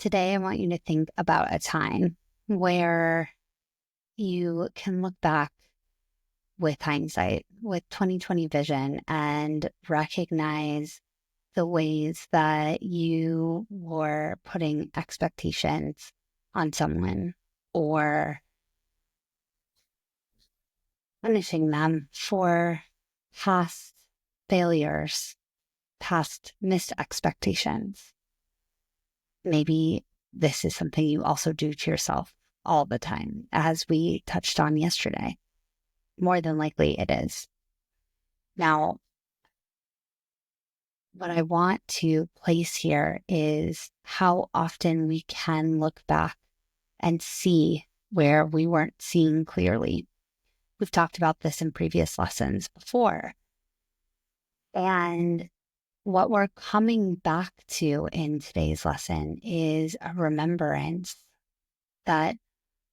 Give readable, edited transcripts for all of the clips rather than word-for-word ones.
Today, I want you to think about a time where you can look back with hindsight, with 2020 vision, and recognize the ways that you were putting expectations on someone or punishing them for past failures, past missed expectations. Maybe this is something you also do to yourself all the time, as we touched on yesterday. More than likely it is. Now, what I want to place here is how often we can look back and see where we weren't seeing clearly. We've talked about this in previous lessons before. And what we're coming back to in today's lesson is a remembrance that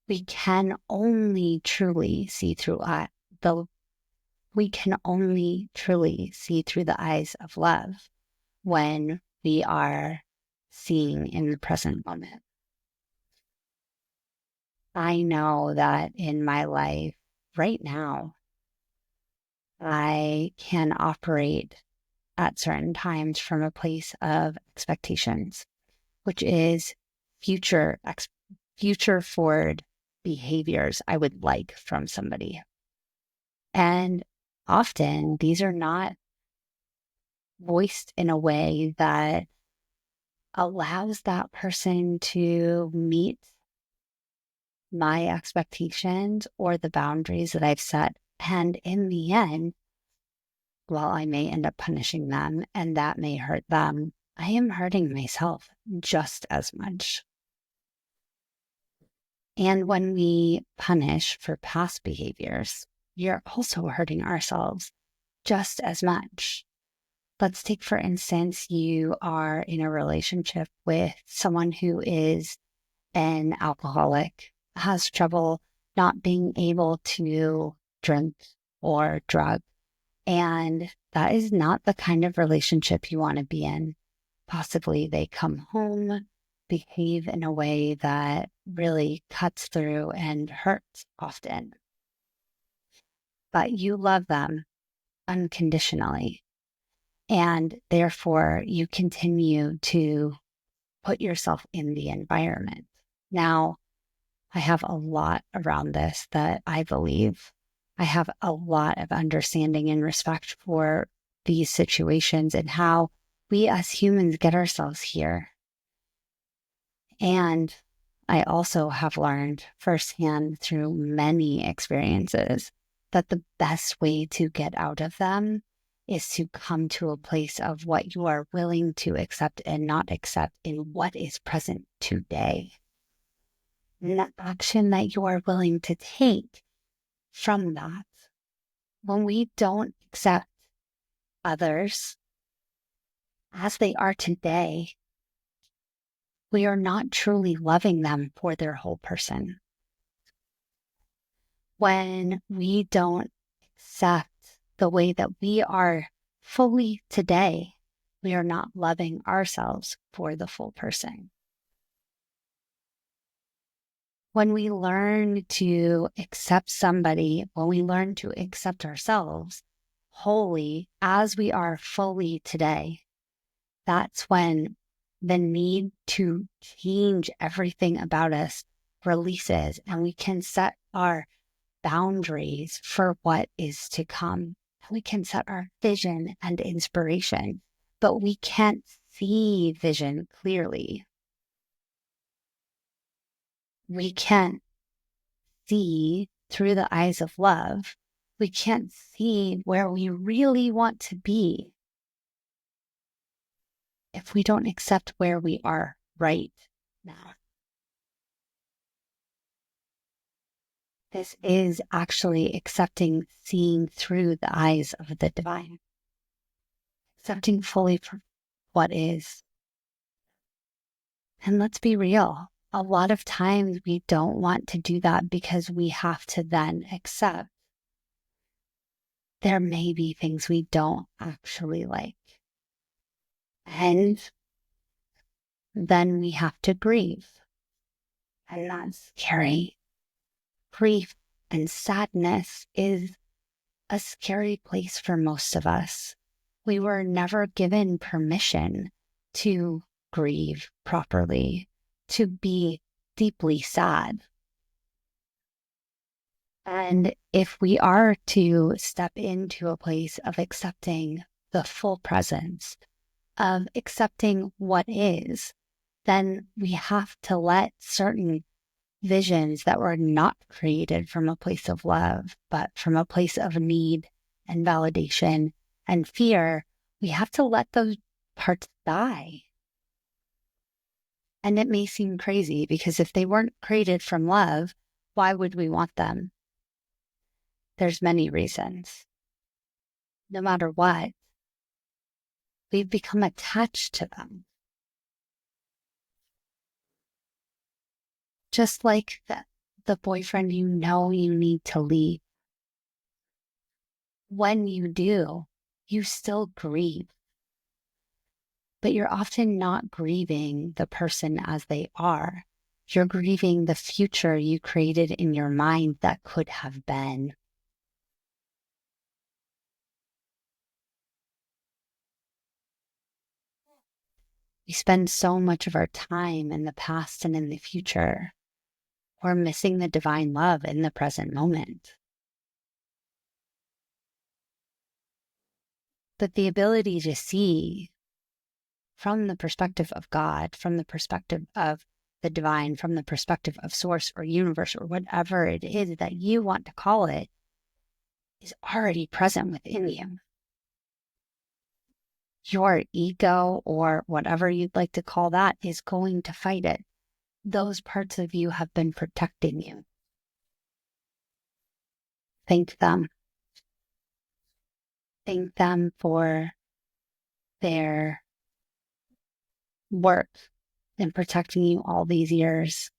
we can only truly see through we can only truly see through the eyes of love when we are seeing in the present moment. I know that in my life right now, I can operate at certain times from a place of expectations, which is future forward behaviors I would like from somebody. And often these are not voiced in a way that allows that person to meet my expectations or the boundaries that I've set. And in the end, while I may end up punishing them and that may hurt them, I am hurting myself just as much. And when we punish for past behaviors, we are also hurting ourselves just as much. Let's take, for instance, you are in a relationship with someone who is an alcoholic, has trouble not being able to drink or drug. And that is not the kind of relationship you want to be in. Possibly they come home, behave in a way that really cuts through and hurts often. But you love them unconditionally. And therefore, you continue to put yourself in the environment. Now, I have a lot around this that I believe. I have a lot of understanding and respect for these situations and how we as humans get ourselves here. And I also have learned firsthand through many experiences that the best way to get out of them is to come to a place of what you are willing to accept and not accept in what is present today. And the action that you are willing to take from that. When we don't accept others as they are today, we are not truly loving them for their whole person. When we don't accept the way that we are fully today, we are not loving ourselves for the full person. When we learn to accept somebody, when we learn to accept ourselves wholly as we are fully today, that's when the need to change everything about us releases and we can set our boundaries for what is to come. We can set our vision and inspiration, but we can't see vision clearly. We can't see through the eyes of love. We can't see where we really want to be if we don't accept where we are right now. This is actually accepting, seeing through the eyes of the divine, accepting fully for what is. And let's be real. A lot of times we don't want to do that because we have to then accept there may be things we don't actually like. And then we have to grieve. And that's scary. Grief and sadness is a scary place for most of us. We were never given permission to grieve properly, to be deeply sad. And if we are to step into a place of accepting the full presence, of accepting what is, then we have to let certain visions that were not created from a place of love, but from a place of need and validation and fear, we have to let those parts die. And it may seem crazy because if they weren't created from love, why would we want them? There's many reasons. No matter what, we've become attached to them. Just like the boyfriend you know you need to leave. When you do, you still grieve. But you're often not grieving the person as they are. You're grieving the future you created in your mind that could have been. We spend so much of our time in the past and in the future. We're missing the divine love in the present moment. But the ability to see from the perspective of God, from the perspective of the divine, from the perspective of source or universe or whatever it is that you want to call it, is already present within you. Your ego, or whatever you'd like to call that, is going to fight it. Those parts of you have been protecting you. Thank them. Thank them for their work in protecting you all these years.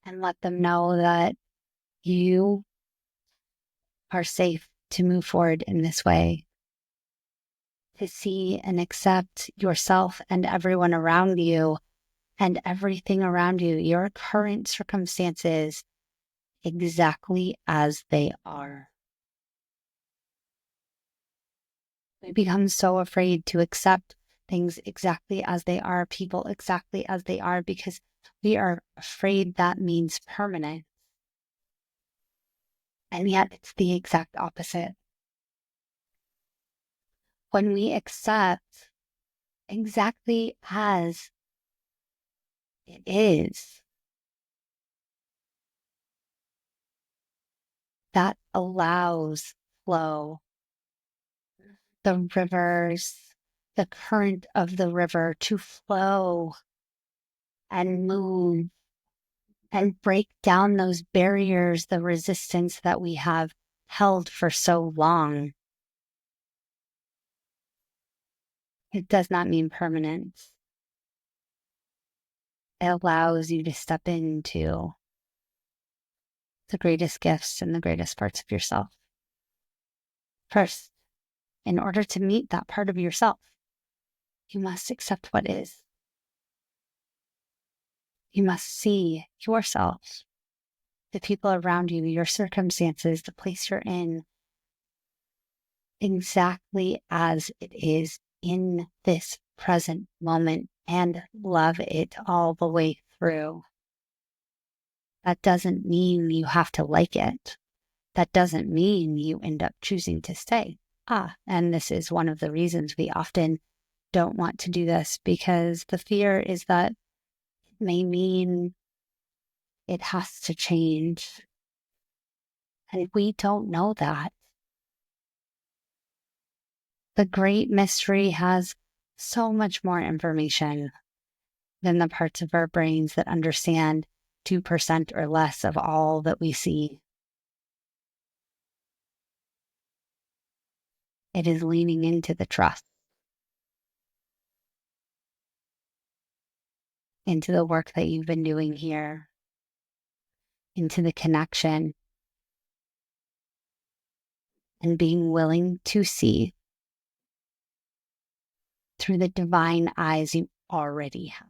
And let them know that you are safe to move forward in this way, to see and accept yourself and everyone around you and everything around you, your current circumstances, exactly as they are. We become so afraid to accept things exactly as they are, people exactly as they are, because we are afraid that means permanent. And yet it's the exact opposite. When we accept exactly as it is, that allows flow. The rivers, the current of the river to flow and move and break down those barriers, the resistance that we have held for so long. It does not mean permanence. It allows you to step into the greatest gifts and the greatest parts of yourself. First, in order to meet that part of yourself, you must accept what is. You must see yourself, the people around you, your circumstances, the place you're in, exactly as it is in this present moment, and love it all the way through. That doesn't mean you have to like it. That doesn't mean you end up choosing to stay. And this is one of the reasons we often don't want to do this, because the fear is that it may mean it has to change. And we don't know that. The great mystery has so much more information than the parts of our brains that understand 2% or less of all that we see. It is leaning into the trust, into the work that you've been doing here, into the connection, and being willing to see through the divine eyes you already have.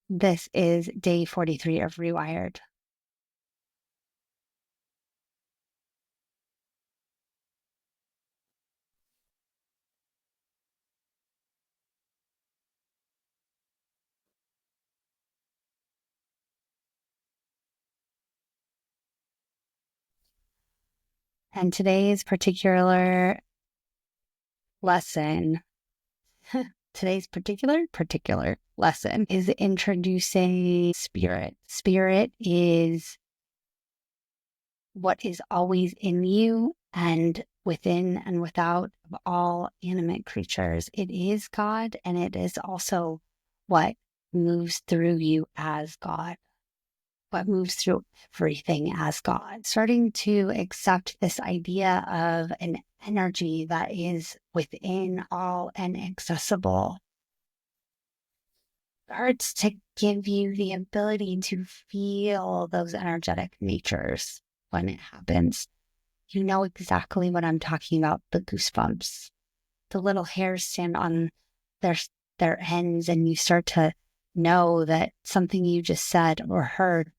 This is day 43 of Rewired. And today's particular lesson, today's particular lesson is introducing spirit. Spirit is what is always in you and within and without of all animate creatures. It is God, and it is also what moves through you as God, what moves through everything as God. Starting to accept this idea of an energy that is within all and accessible starts to give you the ability to feel those energetic natures when it happens. You know exactly what I'm talking about, the goosebumps. The little hairs stand on their their ends, and you start to know that something you just said or heard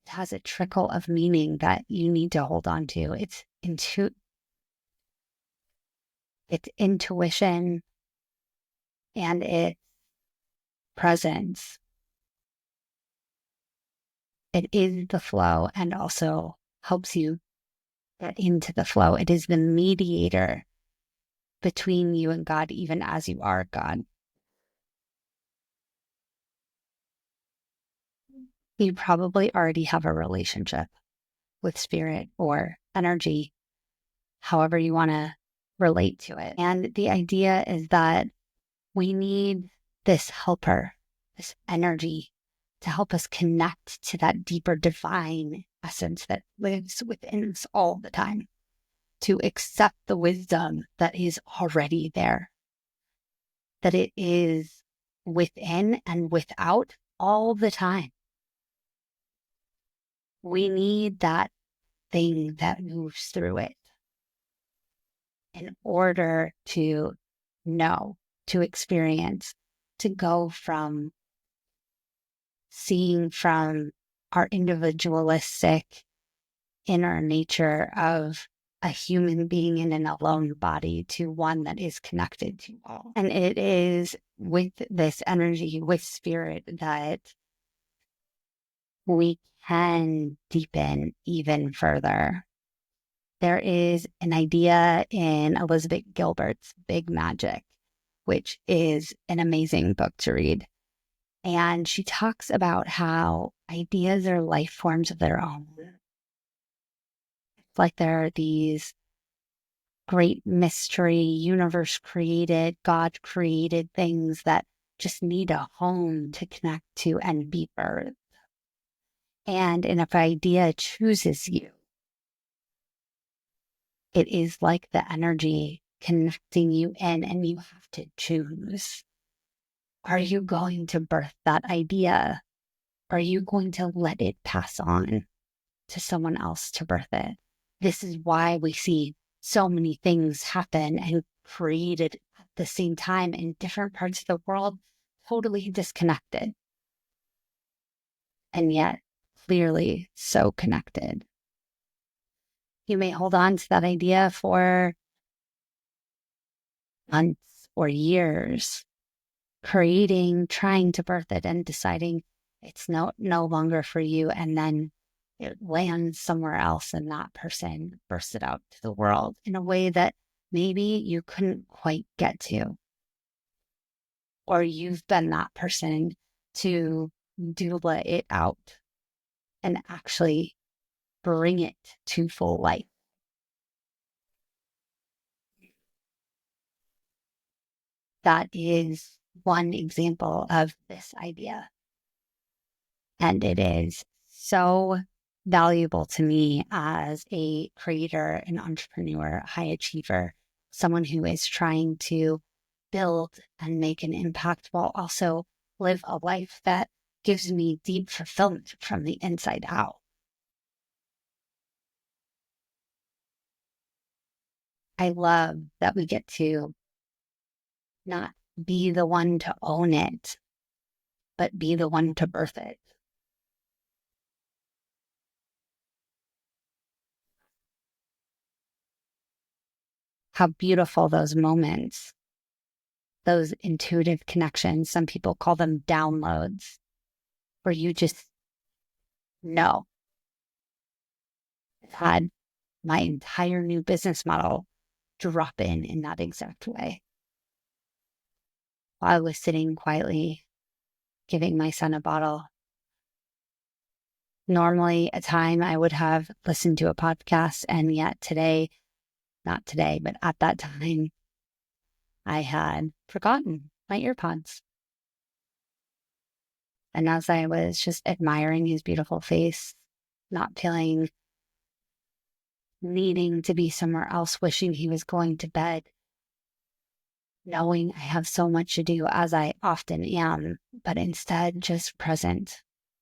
has a trickle of meaning that you need to hold on to. It's intuition and it's presence. It is the flow and also helps you get into the flow. It is the mediator between you and God, even as you are God. You probably already have a relationship with spirit or energy, however you want to relate to it. And the idea is that we need this helper, this energy to help us connect to that deeper divine essence that lives within us all the time, to accept the wisdom that is already there, that it is within and without all the time. We need that thing that moves through it in order to know, to experience, to go from seeing from our individualistic inner nature of a human being in an alone body to one that is connected to all. And it is with this energy, with spirit, that we can deepen even further. There is an idea in Elizabeth Gilbert's Big Magic, which is an amazing book to read. And she talks about how ideas are life forms of their own. It's like there are these great mystery, universe created, God created things that just need a home to connect to and be birthed. And if an idea chooses you, it is like the energy connecting you in, and you have to choose. Are you going to birth that idea? Are you going to let it pass on to someone else to birth it? This is why we see so many things happen and created at the same time in different parts of the world, totally disconnected, and yet clearly so connected. You may hold on to that idea for months or years, creating, trying to birth it and deciding it's no longer for you. And then it lands somewhere else and that person bursts it out to the world in a way that maybe you couldn't quite get to. Or you've been that person to doula it out and actually bring it to full life. That is one example of this idea. And it is so valuable to me as a creator, an entrepreneur, high achiever, someone who is trying to build and make an impact while also live a life that gives me deep fulfillment from the inside out. I love that we get to not be the one to own it, but be the one to birth it. How beautiful those moments, those intuitive connections, some people call them downloads, where you just know. I've had my entire new business model drop in that exact way. While I was sitting quietly giving my son a bottle. Normally, a time I would have listened to a podcast, and yet today, not today, but at that time, I had forgotten my earpods. And as I was just admiring his beautiful face, not feeling needing to be somewhere else, wishing he was going to bed, knowing I have so much to do as I often am, but instead just present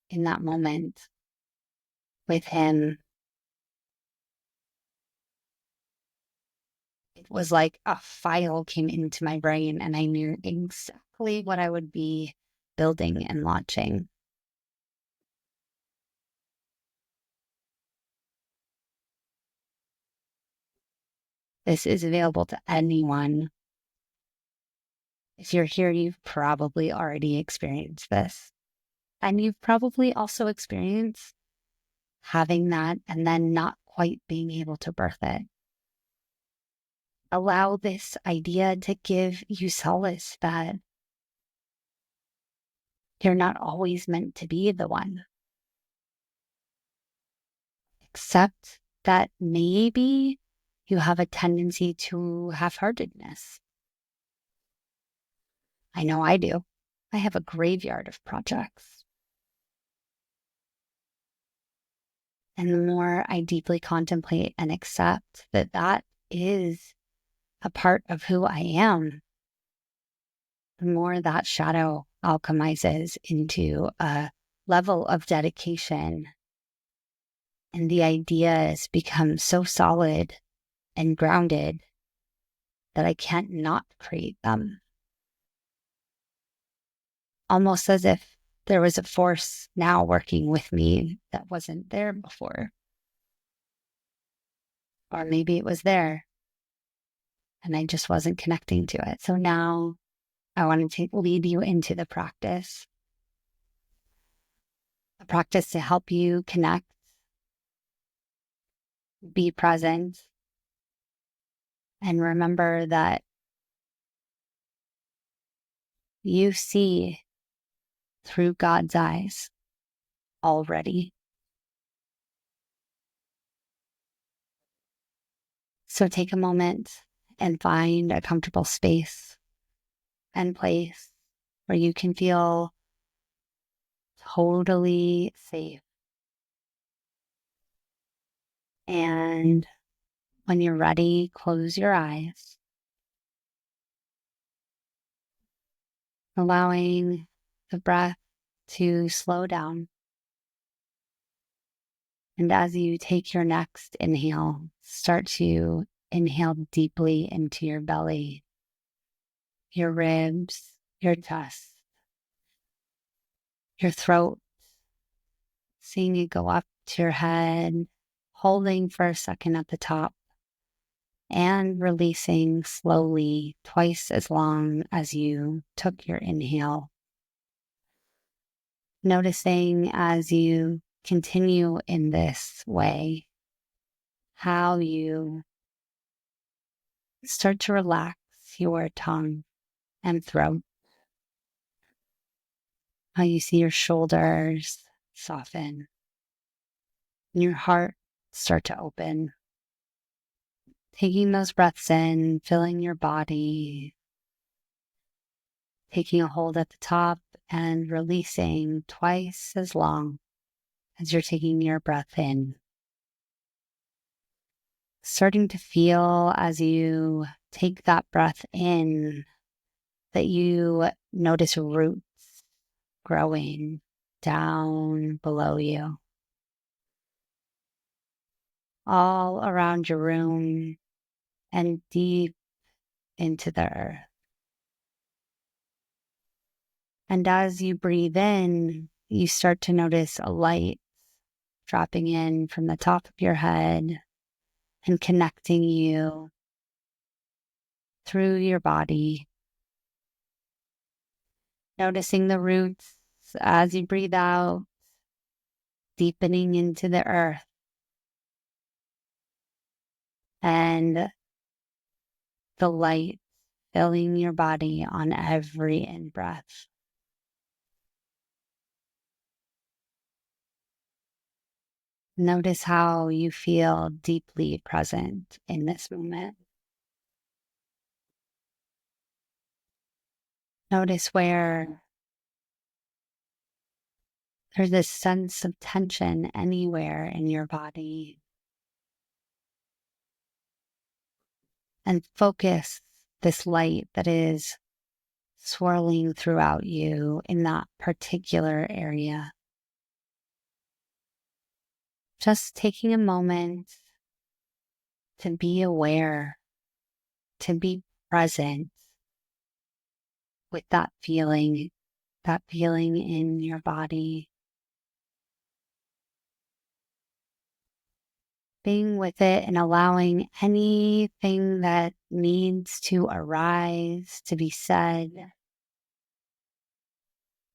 in that moment with him. It was like a file came into my brain and I knew exactly what I would be building and launching. This is available to anyone. If you're here, you've probably already experienced this. And you've probably also experienced having that and then not quite being able to birth it. Allow this idea to give you solace that you're not always meant to be the one. Accept that maybe you have a tendency to half-heartedness. I know I do. I have a graveyard of projects. And the more I deeply contemplate and accept that that is a part of who I am, the more that shadow alchemizes into a level of dedication. And the ideas become so solid and grounded that I can't not create them. Almost as if there was a force now working with me that wasn't there before. Or maybe it was there and I just wasn't connecting to it. So now I want to lead you into the practice, a practice to help you connect, be present, and remember that you see through God's eyes already. So take a moment and find a comfortable space and place where you can feel totally safe. And when you're ready, close your eyes, allowing the breath to slow down. And as you take your next inhale, start to inhale deeply into your belly, your ribs, your chest, your throat, seeing it go up to your head, holding for a second at the top, and releasing slowly twice as long as you took your inhale. Noticing as you continue in this way, how you start to relax your tongue and throat, how you see your shoulders soften, and your heart start to open. Taking those breaths in, filling your body, taking a hold at the top and releasing twice as long as you're taking your breath in. Starting to feel as you take that breath in that you notice roots growing down below you, all around your room, and deep into the earth. And as you breathe in, you start to notice a light dropping in from the top of your head and connecting you through your body. Noticing the roots as you breathe out, deepening into the earth, and the light filling your body on every in-breath. Notice how you feel deeply present in this moment. Notice where there's this sense of tension anywhere in your body. And focus this light that is swirling throughout you in that particular area. Just taking a moment to be aware, to be present with that feeling in your body. Being with it and allowing anything that needs to arise to be said.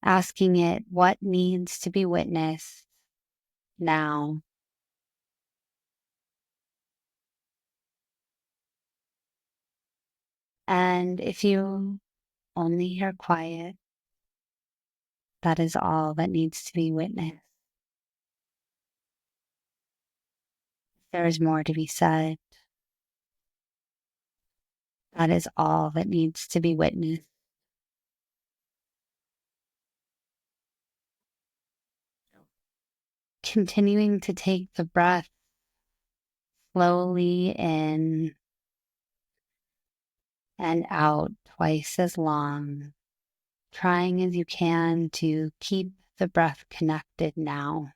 Asking it what needs to be witnessed now. And if you only hear quiet, that is all that needs to be witnessed. There is more to be said. That is all that needs to be witnessed. Continuing to take the breath slowly in and out twice as long, trying as you can to keep the breath connected now,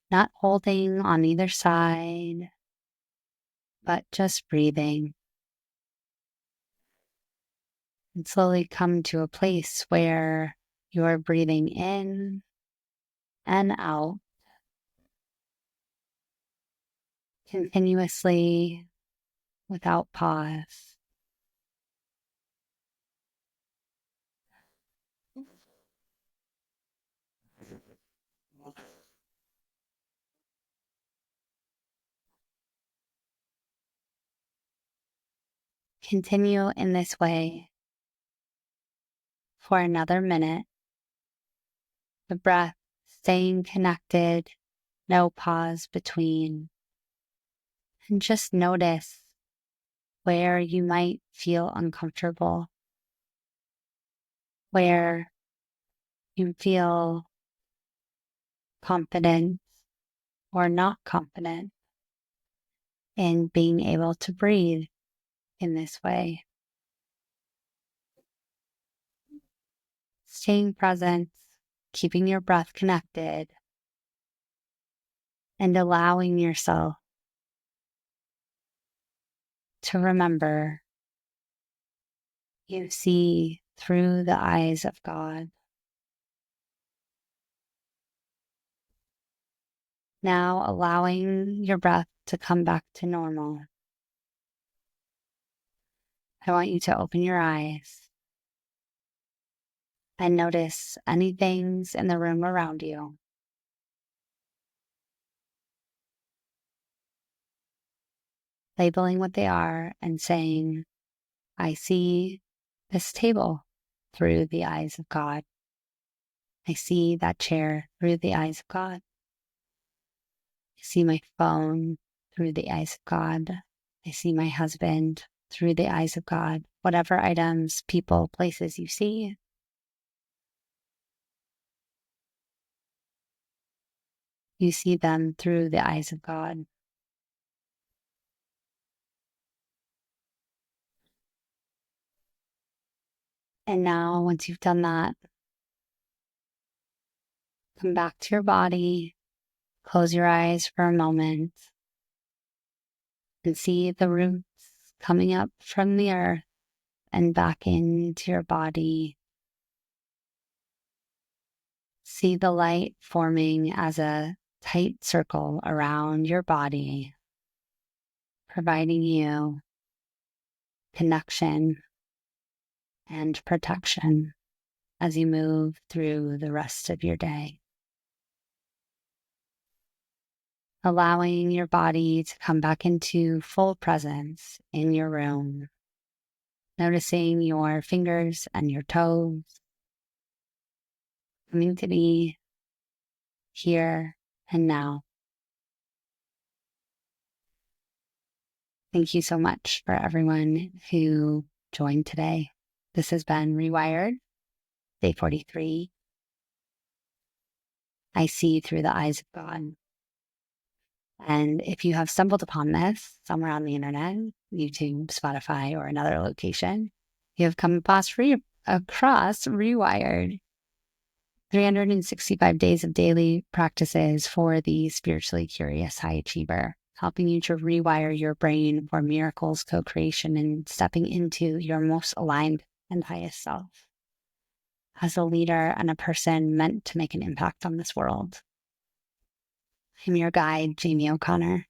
not holding on either side, but just breathing. And slowly come to a place where you're breathing in and out continuously without pause. Continue in this way for another minute. The breath staying connected, no pause between. And just notice where you might feel uncomfortable, where you feel confident or not confident in being able to breathe in this way. Staying present, keeping your breath connected, and allowing yourself to remember you see through the eyes of God. Now allowing your breath to come back to normal. I want you to open your eyes and notice any things in the room around you. Labeling what they are and saying, I see this table through the eyes of God. I see that chair through the eyes of God. I see my phone through the eyes of God. I see my husband through the eyes of God. Whatever items, people, places you see, you see them through the eyes of God. And now, once you've done that, come back to your body, close your eyes for a moment, and see the roots coming up from the earth and back into your body. See the light forming as a tight circle around your body, providing you connection and protection as you move through the rest of your day. Allowing your body to come back into full presence in your room, noticing your fingers and your toes, coming to be here and now. Thank you so much for everyone who joined today. This has been Rewired, day 43. I see through the eyes of God. And if you have stumbled upon this somewhere on the internet, YouTube, Spotify, or another location, you have come across Rewired. 365 days of daily practices for the spiritually curious high achiever, helping you to rewire your brain for miracles, co-creation, and stepping into your most aligned and highest self. As a leader and a person meant to make an impact on this world. I'm your guide, Jamie O'Connor.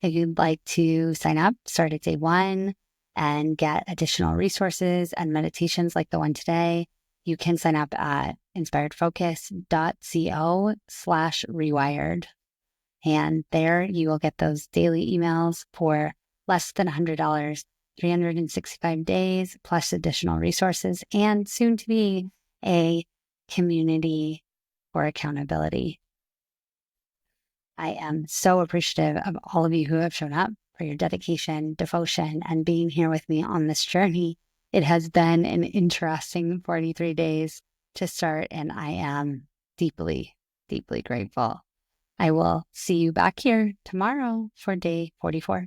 If you'd like to sign up, start at day 1 and get additional resources and meditations like the one today, you can sign up at inspiredfocus.co/rewired. And there you will get those daily emails for less than $100, 365 days, plus additional resources, and soon to be a community for accountability. I am so appreciative of all of you who have shown up, for your dedication, devotion, and being here with me on this journey. It has been an interesting 43 days to start, and I am deeply, deeply grateful. I will see you back here tomorrow for day 44.